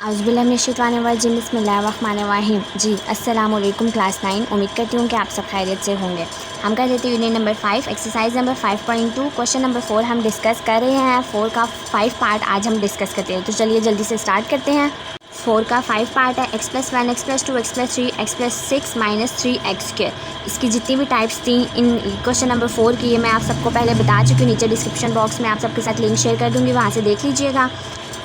औज़ुबिल्लाहिमिनश्शैतानिर्रजीम बिस्मिल्लाहिर्रहमानिर्रहीम। जी अस्सलाम वालेकुम क्लास 9। उम्मीद करती हूँ कि आप सब खैरियत से होंगे। हम कर लेते हैं unit number 5 exercise number 5.2 question number 4 हम डिस्कस कर रहे हैं। 4 का 5 पार्ट आज हम डिस्कस करते हैं, तो चलिए जल्दी से स्टार्ट करते हैं। 4 का 5 पार्ट है x+1 x+2 x+3 x+6 -3x²। इसकी जितनी भी टाइप्स थी इन क्वेश्चन नंबर 4 की, ये मैं आप सबको पहले बता चुकी हूँ। नीचे डिस्क्रिप्शन बॉक्स में आप सबके साथ लिंक शेयर कर दूँगी, वहाँ से देख लीजिएगा।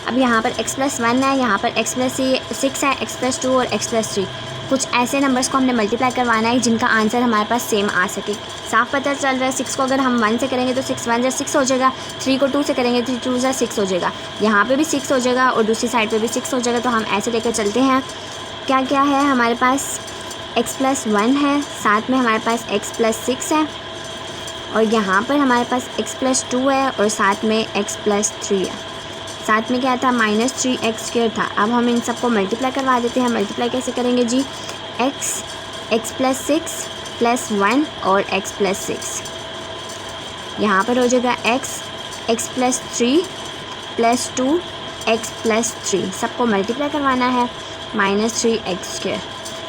अब यहाँ पर x+1 है, यहाँ पर x+6 है, x+2 और x+3। कुछ ऐसे नंबर्स को हमने मल्टीप्लाई करवाना है जिनका आंसर हमारे पास सेम आ सके। साफ पता चल रहा है 6 को अगर हम 1 से करेंगे तो 6 1 6 हो जाएगा, 3 को 2 से करेंगे 3 2 6 हो जाएगा, यहाँ पे भी 6 हो जाएगा और दूसरी साइड पे भी 6 हो जाएगा। तो हम ऐसे लेकर चलते हैं। क्या क्या है हमारे पास, x+1 है, साथ में हमारे पास x+6 है और यहाँ पर हमारे पास x+2 है और साथ में x+3 है। साथ में क्या था, -3x² था। अब हम इन सबको मल्टीप्लाई करवा देते हैं। मल्टीप्लाई कैसे करेंगे जी, x+6 +1 और x+6, यहाँ पर हो जाएगा x+3 +2 x+3, सबको मल्टीप्लाई करवाना है -3x²।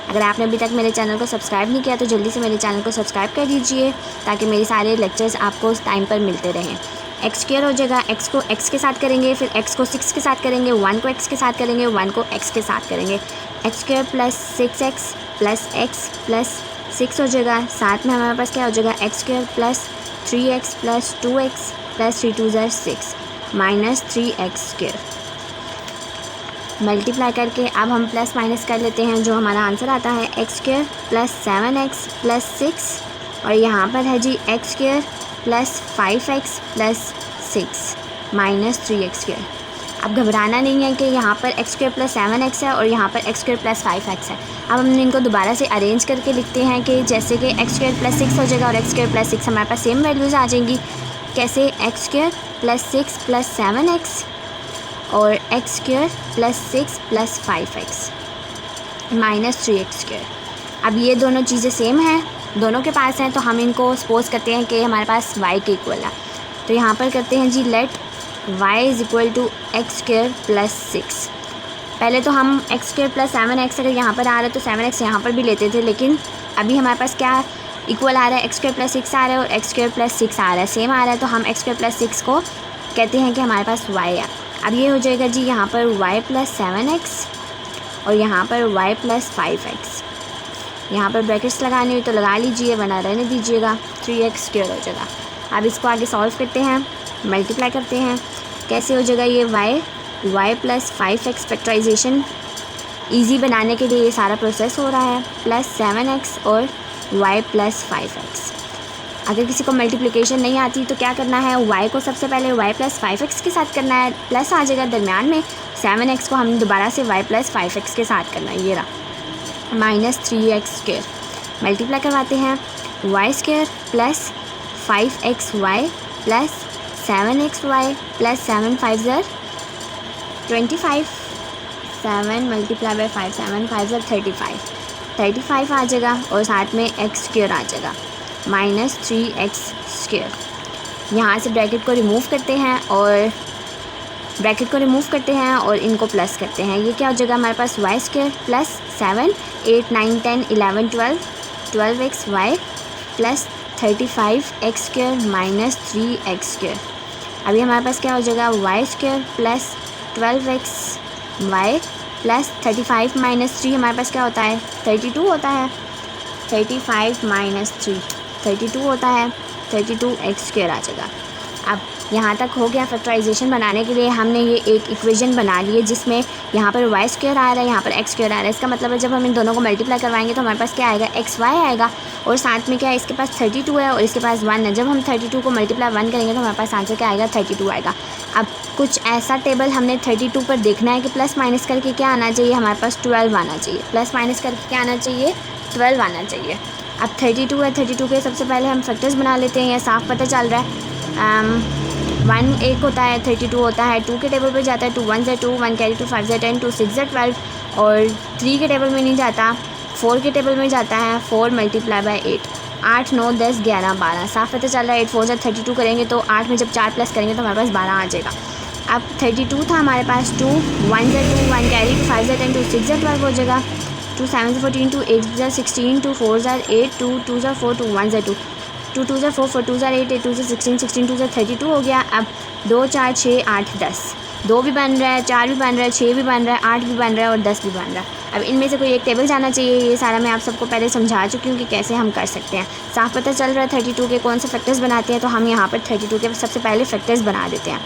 अगर आपने अभी तक मेरे चैनल को सब्सक्राइब नहीं किया तो जल्दी से मेरे चैनल को सब्सक्राइब कर दीजिए ताकि मेरे सारे लेक्चर्स आपको उस टाइम पर मिलते रहें। x² हो जाएगा, x को x के साथ करेंगे, फिर x को 6 के साथ करेंगे, 1 को x के साथ करेंगे, 1 को x के साथ करेंगे। x² +6x +x +6 हो जाएगा। साथ में हमारे पास क्या हो जाएगा, x² +3x +2x +3 2 6 -3x²। Multiply करके अब हम प्लस माइनस कर लेते हैं। जो हमारा आंसर आता है x² +7x +6 और यहाँ पर है जी x² +5x +6 -3x²। अब घबराना नहीं है कि यहाँ पर x² +7x है और यहाँ पर x² +5x है। अब हम इनको दोबारा से अरेंज करके लिखते हैं कि जैसे कि x² +6 हो जाएगा और x² +6 हमारे पास सेम वैल्यूज़ आ जाएंगी। कैसे, x² +6 +7x और x² +6 +5x -3x²। अब ये दोनों चीज़ें सेम हैं, दोनों के पास हैं, तो हम इनको सपोज करते हैं कि हमारे पास y के इक्वल है। तो यहाँ पर करते हैं जी लेट y = x² +6। पहले तो हम x² +7x अगर यहाँ पर आ रहा है तो 7x यहाँ पर भी लेते थे, लेकिन अभी हमारे पास क्या इक्वल आ रहा है, x² +6 आ रहा है और x² +6 आ रहा है, सेम आ रहा है, तो हम x² +6 को कहते हैं कि हमारे पास y है। अब ये हो जाएगा जी यहाँ पर y +7x और यहाँ पर y +5x। यहाँ पर ब्रैकेट्स लगानी हुई तो लगा लीजिए, वरना रहने दीजिएगा, 3x² हो जाएगा। अब इसको आगे सॉल्व करते हैं, मल्टीप्लाई करते हैं। कैसे हो जाएगा ये y +5x फैक्टराइजेशन ईजी बनाने के लिए ये सारा प्रोसेस हो रहा है, +7x और y +5x। अगर किसी को मल्टीप्लिकेशन नहीं आती तो क्या करना है, y को सबसे पहले y +5x के साथ करना है, प्लस आ जाएगा दरमियान में, 7x को हम दोबारा से y +5x के साथ करना है, ये रहा -3x²। मल्टीप्लाई करवाते हैं, y² +5xy +7xy +7 5 25, 7 × 5 7 5 35 आ जाएगा और साथ में x² आ जाएगा -3x²। यहाँ से ब्रैकेट को रिमूव करते हैं और इनको प्लस करते हैं। ये क्या हो जाएगा हमारे पास, y² +7 8 9 10 11 12xy +35x² -3x²। अभी हमारे पास क्या हो जाएगा, y² +12xy +35 -3 हमारे पास क्या होता है, 32 होता है, 35 -3 32 होता है, 32x² आ जाएगा। अब यहाँ तक हो गया। फैक्टराइजेशन बनाने के लिए हमने ये एक इक्वेशन बना ली है जिसमें यहाँ पर y² आ रहा है, यहाँ पर x² आ रहा है। इसका मतलब है जब हम इन दोनों को मल्टीप्लाई करवाएंगे तो हमारे पास क्या आएगा, xy आएगा और साथ में क्या है, इसके पास 32 है और इसके पास 1 है। जब हम 32 को मल्टीप्लाई 1 करेंगे तो हमारे पास आंसर क्या आएगा, 32 आएगा। अब कुछ ऐसा टेबल हमने 32 पर देखना है कि प्लस माइनस करके क्या आना चाहिए, हमारे पास 12 आना चाहिए। प्लस माइनस करके क्या आना चाहिए, 12 आना चाहिए। अब 32 है, 32 के सबसे पहले हम फैक्टर्स बना लेते हैं, यह साफ पता चल रहा है। 1 एक होता है, 32 होता है, 2 के टेबल पे जाता है, 2 1 2 1 कैरी 2 5 10 2 6 12 और 3 के टेबल में नहीं जाता, 4 के टेबल में जाता है, 4 × 8 8 9 10 11 12। साफ पता चल रहा है 8 4 32 करेंगे तो 8 में जब 4 प्लस करेंगे तो हमारे पास 12 आ जाएगा। अब 32 था हमारे पास, 2 1 2 1 कैरी 2 10 2 6 12 हो जाएगा, 2 7 14, 2 8 16, 2 4 8, 2 2 4, 2 1 2, 2 2 4 4 2 8, 8 2 16, 16 2 32 हो गया। अब 2 4 6 8 10, 2 भी बन रहा है, 4 भी बन रहा है, 6 भी बन रहा है, 8 भी बन रहा है और 10 भी बन रहा है। अब इनमें से कोई एक टेबल जाना चाहिए। ये सारा मैं आप सबको पहले समझा चुकी हूँ कि कैसे हम कर सकते हैं। साफ पता चल रहा है 32 के कौन से फैक्टर्स बनाते हैं, तो हम यहाँ पर 32 के सबसे पहले फैक्टर्स बना देते हैं।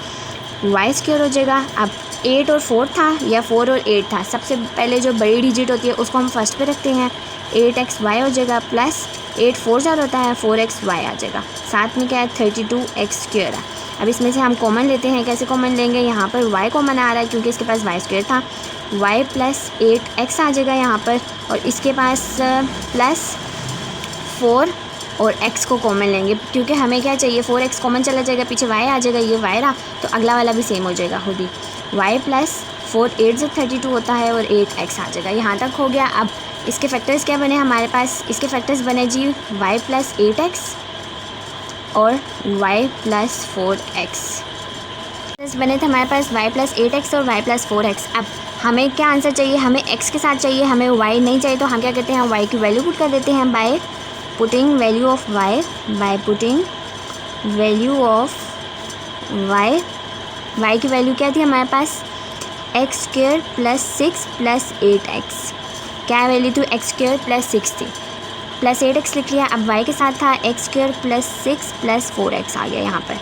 वाई स्क्वायर हो जाएगा। अब 8 और 4 था या 4 और 8 था, सबसे पहले जो बड़ी डिजिट होती है उसको हम फर्स्ट पे रखते हैं। 8xy हो जाएगा प्लस 8 4 ज़्यादा होता है, 4xy आ जाएगा। साथ में क्या है 32x स्क्वायर है। अब इसमें से हम कॉमन लेते हैं। कैसे कॉमन लेंगे, यहाँ पर y कॉमन आ रहा है क्योंकि इसके पास वाई स्क्वायर था, y प्लस 8x आ जाएगा यहाँ पर, और इसके पास प्लस 4 और x को कॉमन लेंगे क्योंकि हमें क्या चाहिए 4x कॉमन चला जाएगा, पीछे y आ जाएगा, ये y रहा तो अगला वाला भी सेम हो जाएगा खुद ही। y प्लस 4 8 से 32 होता है और 8x आ जाएगा। यहाँ तक हो गया। अब इसके फैक्टर्स क्या बने हमारे पास, इसके फैक्टर्स बने जी y प्लस 8x और y प्लस 4x बने थे हमारे पास, y प्लस 8x और y प्लस 4x। अब हमें क्या आंसर चाहिए, हमें x के साथ चाहिए, हमें y नहीं चाहिए, तो हम क्या करते हैं y की वैल्यू पुट कर देते हैं by putting value of y, by putting value of y। y की वैल्यू क्या थी हमारे पास, x square plus 6 plus 8x। क्या वैल्यू थी, एक्स स्क्वायर प्लस 6 थी, प्लस 8x लिख लिया। अब y के साथ था x square plus 6 plus 4x आ गया यहाँ पर।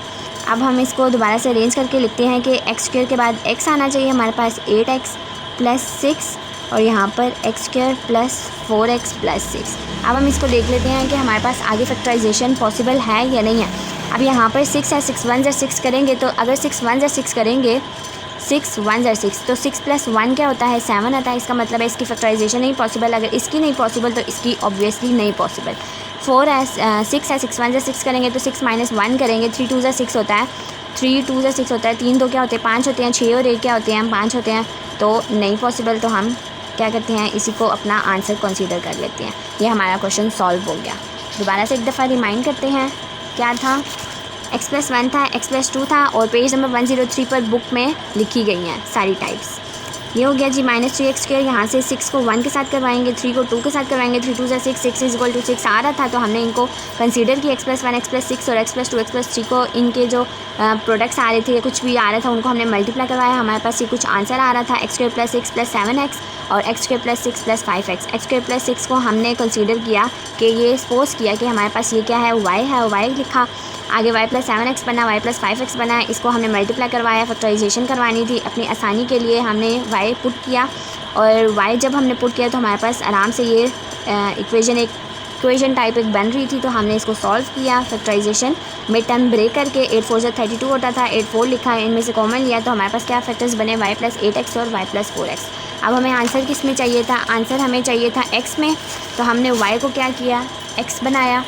अब हम इसको दोबारा से अरेंज करके लिखते हैं कि एक्स स्क्वायर के बाद x आना चाहिए हमारे पास 8x प्लस 6 और यहाँ पर x square plus 4x plus 6। अब हम इसको देख लेते हैं कि हमारे पास आगे फैक्टराइजेशन पॉसिबल है या नहीं है। अब यहाँ पर 6 है, 6 1 6 करेंगे, तो अगर 6 1 6 करेंगे, 6 1 6, तो 6 प्लस 1 क्या होता है 7 आता है। इसका मतलब है इसकी फैक्टराइजेशन नहीं पॉसिबल। अगर इसकी नहीं पॉसिबल तो इसकी ऑब्वियसली नहीं पॉसिबल। 4 है, 6 है, 6 1 6 करेंगे तो 6 माइनस 1 करेंगे, 3 2 6 होता है, 3 2 6 होता है, 3 2 क्या होते हैं 5 होते हैं, 6 और 1 क्या होते हैं 5 होते हैं, तो नहीं पॉसिबल। तो हम क्या करते हैं, इसी को अपना आंसर कंसीडर कर लेते हैं। ये हमारा क्वेश्चन सॉल्व हो गया। दोबारा से एक दफ़ा रिमाइंड करते हैं, क्या था, x प्लस 1 था, x प्लस 2 था और पेज नंबर 103 पर बुक में लिखी गई हैं सारी टाइप्स। ये हो गया जी माइनस 3x स्क्वायर। यहाँ से 6 को 1 के साथ करवाएंगे, 3 को 2 के साथ करवाएंगे, 3 2 6, 6 इज इक्वल टू 6 आ रहा था तो हमने इनको कंसीडर किया x प्लस 1 x प्लस 6 और x प्लस 2 x प्लस 3 को इनके जो प्रोडक्ट्स आ रहे थे, कुछ भी आ रहा था, उनको हमने मल्टीप्लाई करवाया। हमारे पास ये कुछ आंसर आ रहा था x square plus 6 plus 7x और x square plus 6 plus 5x। x square plus 6 को हमने कंसीडर किया कि ये सपोज किया कि हमारे पास ये क्या है, y है, y लिखा, आगे y प्लस 7x बना, y प्लस 5x बना है, इसको हमने मल्टीप्लाई करवाया, फैक्टराइजेशन करवानी थी। अपनी आसानी के लिए हमने y पुट किया और y जब हमने पुट किया तो हमारे पास आराम से ये इक्वेशन टाइप एक बन रही थी, तो हमने इसको सॉल्व किया फैक्टराइजेशन मिड टर्म ब्रेक करके। 8 4 32 होता था, 8 4 लिखा है, इनमें से कॉमन लिया तो हमारे पास क्या फैक्टर्स बने, y प्लस 8x और y प्लस 4x। अब हमें आंसर किस में चाहिए था, आंसर हमें चाहिए था x में, तो हमने y को क्या किया, x बनाया,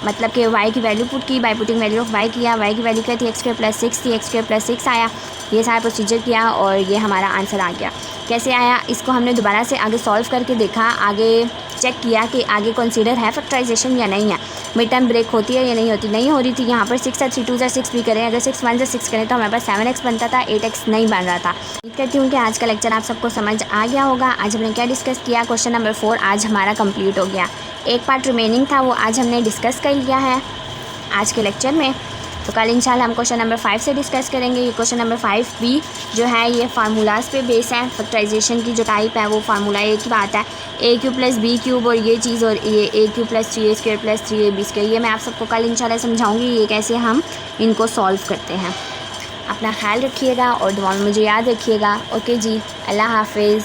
मतलब कि y की वैल्यू पुट की, bye putting value of y किया। y की वैल्यू क्या थी, एक्स स्क्वायर प्लस 6 थी, एक्स स्क्वायर प्लस 6 आया। ये सारा प्रोसीजर किया और ये हमारा आंसर आ गया। कैसे आया, इसको हमने दोबारा से आगे सॉल्व करके देखा, आगे चेक किया कि आगे कंसीडर है फैक्टराइजेशन या नहीं है, मिड टर्म ब्रेक होती है या नहीं होती, नहीं हो रही थी। यहाँ पर 6 है, 3 2 6 भी करें, अगर 6 1 6 करें तो हमारे पास 7x बनता था, 8x नहीं बन रहा था। उम्मीद करती हूँ कि आज का लेक्चर आप सबको समझ आ गया होगा। आज हमने क्या डिस्कस किया, क्वेश्चन नंबर 4 आज हमारा कंप्लीट हो गया। एक पार्ट रिमेनिंग था, वो आज हमने डिस्कस कर लिया है आज के लेक्चर में। तो कल इंशाल्लाह हम क्वेश्चन नंबर 5 से डिस्कस करेंगे। ये क्वेश्चन नंबर 5 भी जो है ये फार्मूलाज पे बेस है, फैक्टराइजेशन की जो टाइप है वो फार्मूला एक ही बात है, a cube plus b cube और ये चीज़, और ये a cube plus 3a square plus 3ab square. ये मैं आप सबको कल इंशाल्लाह समझाऊंगी ये कैसे हम इनको सॉल्व करते हैं। अपना ख्याल रखिएगा और दुआ में मुझे याद रखिएगा। ओके जी, अल्लाह हाफिज़।